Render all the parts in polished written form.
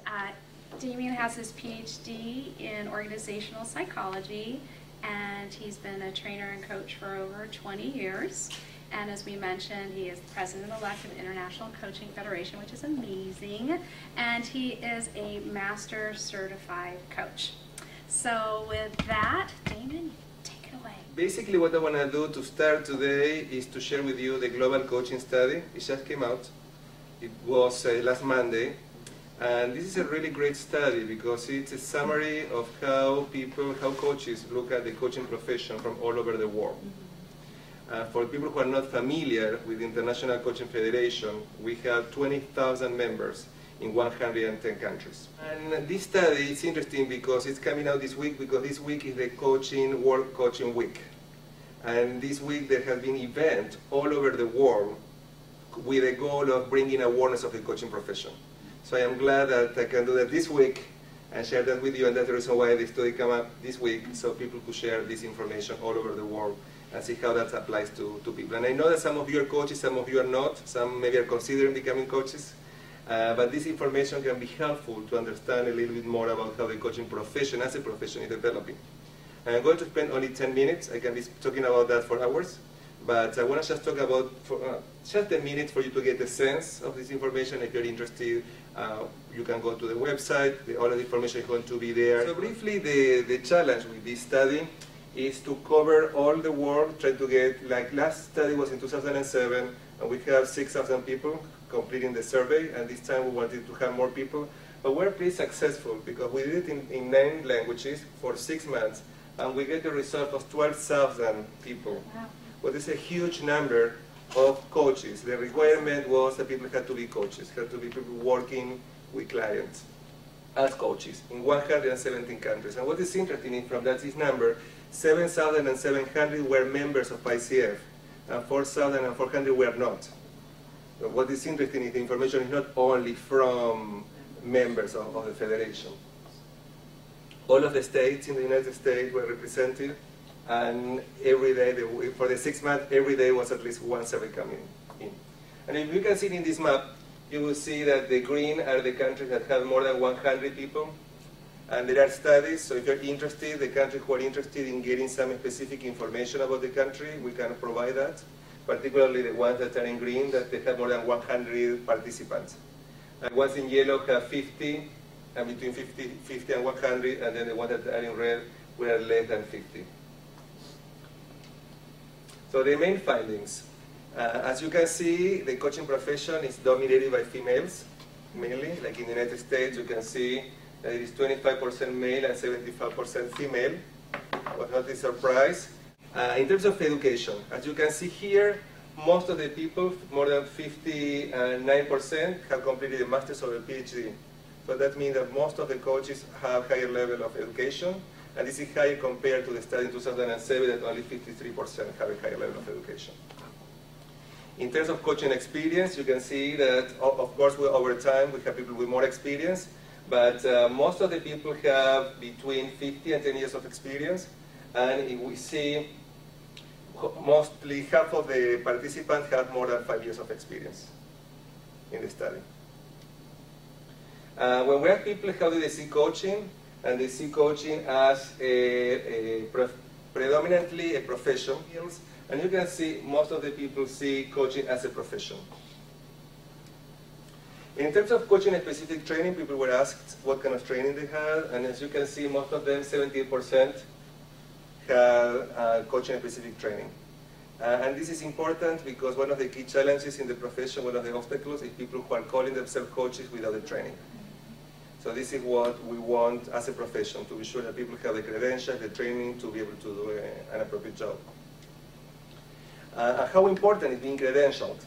And Damian has his PhD in organizational psychology, and he's been a trainer and coach for over 20 years. And as we mentioned, he is the president-elect of International Coaching Federation, which is amazing. And he is a master certified coach. So with that, Damian, take it away. Basically, what I want to do to start today is to share with you the global coaching study. It just came out. It was last Monday. And this is a really great study because it's a summary of how coaches look at the coaching profession from all over the world. For people who are not familiar with the International Coaching Federation, we have 20,000 members in 110 countries. And this study is interesting because it's coming out this week, because this week is the World Coaching Week. And this week there have been events all over the world with the goal of bringing awareness of the coaching profession. So I am glad that I can do that this week and share that with you, and that's the reason why the study came up this week, so people could share this information all over the world and see how that applies to people. And I know that some of you are coaches, some of you are not, some maybe are considering becoming coaches, but this information can be helpful to understand a little bit more about how the coaching profession as a profession is developing. And I'm going to spend only 10 minutes. I can be talking about that for hours, but I want to just talk about just a minute for you to get a sense of this information. If you're interested, you can go to the website. All of the information is going to be there. So briefly, the challenge with this study is to cover all the world, try to get, like last study was in 2007, and we have 6,000 people completing the survey, and this time we wanted to have more people. But we're pretty successful because we did it in 9 languages for 6 months, and we get the result of 12,000 people. Wow. Well, it's a huge number of coaches. The requirement was that people had to be coaches, had to be people working with clients as coaches in 117 countries. And what is interesting from that is number, 7,700 were members of ICF, and 4,400 were not. So what is interesting is the information is not only from members of the federation. All of the states in the United States were represented, and every day, for the 6 months, every day was at least one survey coming in. And if you can see in this map, you will see that the green are the countries that have more than 100 people. And there are studies, so if you're interested, the countries who are interested in getting some specific information about the country, we can provide that. Particularly the ones that are in green, that they have more than 100 participants. And ones in yellow have 50, and between 50 and 100, and then the ones that are in red were less than 50. So the main findings. As you can see, the coaching profession is dominated by females, mainly. Like in the United States, you can see that it is 25% male and 75% female. Was not a surprise. In terms of education, as you can see here, most of the people, more than 59%, have completed a master's or a PhD. So that means that most of the coaches have higher level of education, and this is higher compared to the study in 2007 that only 53% have a higher level of education. In terms of coaching experience, you can see that, of course, over time, we have people with more experience, but most of the people have between 50 and 10 years of experience, and we see mostly half of the participants have more than 5 years of experience in the study. When we ask people how do they see coaching, and they see coaching as predominantly a profession, and you can see most of the people see coaching as a profession. In terms of coaching and specific training, people were asked what kind of training they had, and as you can see, most of them, 78%, have coaching and specific training. And this is important because one of the key challenges in the profession, one of the obstacles, is people who are calling themselves coaches without the training. So this is what we want as a profession, to be sure that people have the credentials, the training to be able to do an appropriate job. And how important is being credentialed?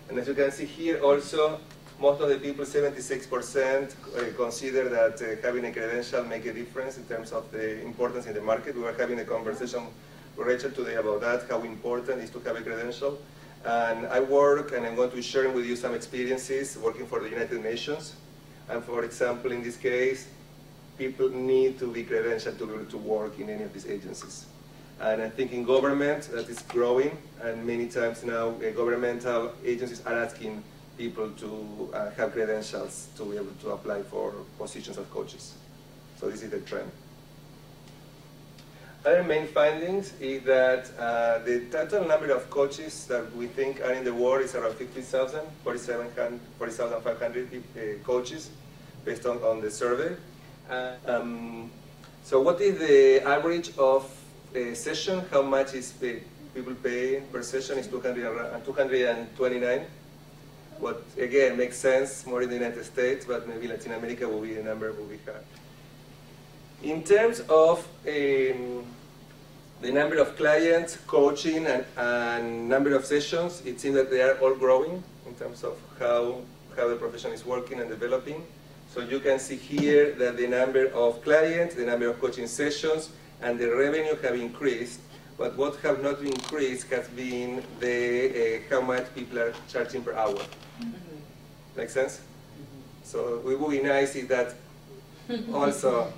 And as you can see here also, most of the people, 76%, consider that having a credential make a difference in terms of the importance in the market. We were having a conversation with Rachel today about that, how important it is to have a credential. And I work, and I'm going to be sharing with you some experiences working for the United Nations. And for example, in this case, people need to be credentialed to be able to work in any of these agencies. And I think in government, that is growing, and many times now governmental agencies are asking people to have credentials to be able to apply for positions as coaches. So this is the trend. Other main findings is that the total number of coaches that we think are in the world is around 50,000, 40,500 coaches based on the survey. So what is the average of a session? How much is people pay per session? Is 229. What again makes sense more in the United States, but maybe Latin America will be the number will be high. In terms of the number of clients, coaching, and number of sessions, it seems that they are all growing in terms of how the profession is working and developing. So you can see here that the number of clients, the number of coaching sessions, and the revenue have increased. But what have not increased has been the how much people are charging per hour. Make sense? So it would be nice if that also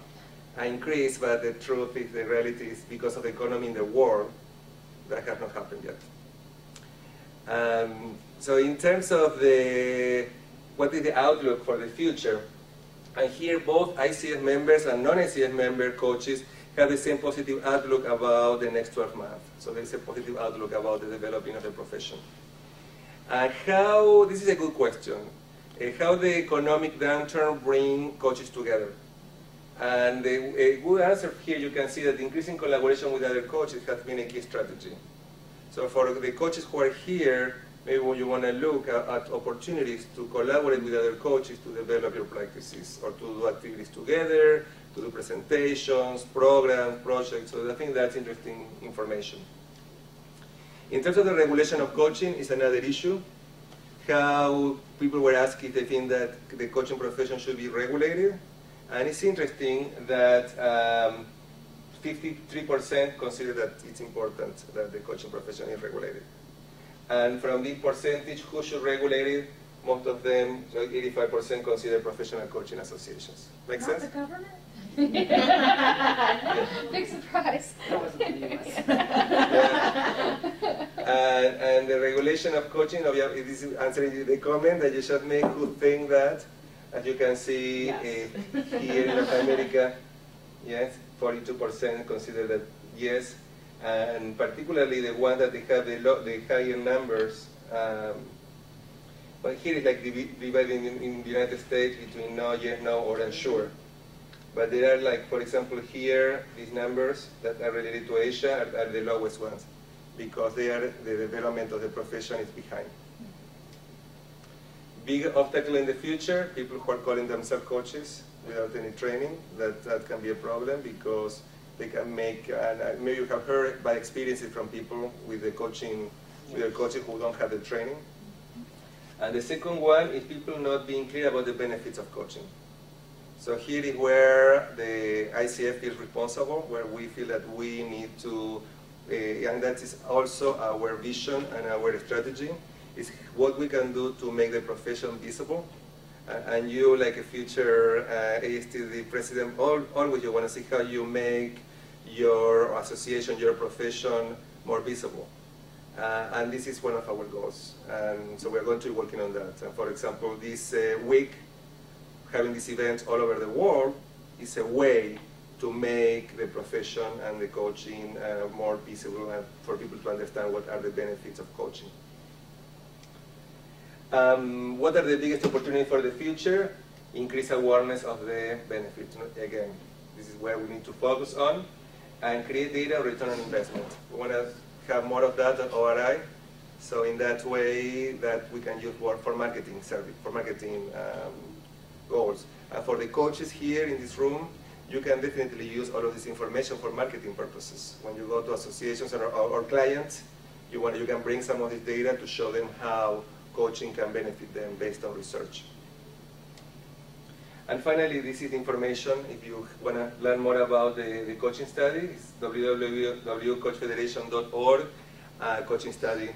increase, but the truth is, the reality is, because of the economy in the world, that has not happened yet. So in terms of what is the outlook for the future, and here both ICF members and non-ICF member coaches have the same positive outlook about the next 12 months. So there is a positive outlook about the developing of the profession. And this is a good question, how the economic downturn bring coaches together. And a good answer here, you can see that increasing collaboration with other coaches has been a key strategy. So for the coaches who are here, maybe you want to look at opportunities to collaborate with other coaches to develop your practices, or to do activities together, to do presentations, programs, projects. So I think that's interesting information. In terms of the regulation of coaching is another issue. How people were asked if they think that the coaching profession should be regulated. And it's interesting that 53% consider that it's important that the coaching profession is regulated. And from the percentage who should regulate it, most of them, so 85%, consider professional coaching associations. Make Not sense? the government? Yeah. Big surprise. That wasn't the news. Yeah. And the regulation of coaching, it is answering the comment that you should make who think that. As you can see, Yes. here in North America, yes, 42% consider that yes, and particularly the one that they have the higher numbers. But here it's like dividing in the United States between no, yes, no, or unsure. But there are, like, for example, here, these numbers that are related to Asia are the lowest ones, because the development of the profession is behind. Big obstacle in the future, people who are calling themselves coaches without any training, that can be a problem, because they can make, and maybe you have heard by experiences from people with the coaching, with their coaches who don't have the training. And the second one is people not being clear about the benefits of coaching. So here is where the ICF is responsible, where we feel that we need to, and that is also our vision and our strategy, is what we can do to make the profession visible. And you, like a future ASTD president, always you want to see how you make your association, your profession more visible. And this is one of our goals. And so we're going to be working on that. And for example, this week, having these events all over the world is a way to make the profession and the coaching more visible, and for people to understand what are the benefits of coaching. What are the biggest opportunities for the future? Increase awareness of the benefits. Again, this is where we need to focus on, and create data return on investment. We want to have more of that at ORI, so in that way that we can use more for marketing service, for marketing goals. And for the coaches here in this room, you can definitely use all of this information for marketing purposes. When you go to associations or clients, you can bring some of this data to show them how coaching can benefit them based on research. And finally, this is information. If you want to learn more about the coaching study, it's www.coachfederation.org, coaching study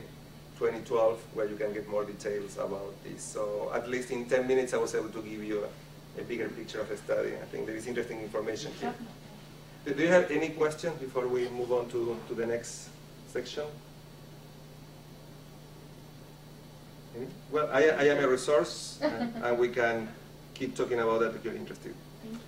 2012, where you can get more details about this. So at least in 10 minutes, I was able to give you a bigger picture of the study. I think there is interesting information here. Do you have any questions before we move on to the next section? Well, I am a resource, and we can keep talking about that if you're interested. Thank you.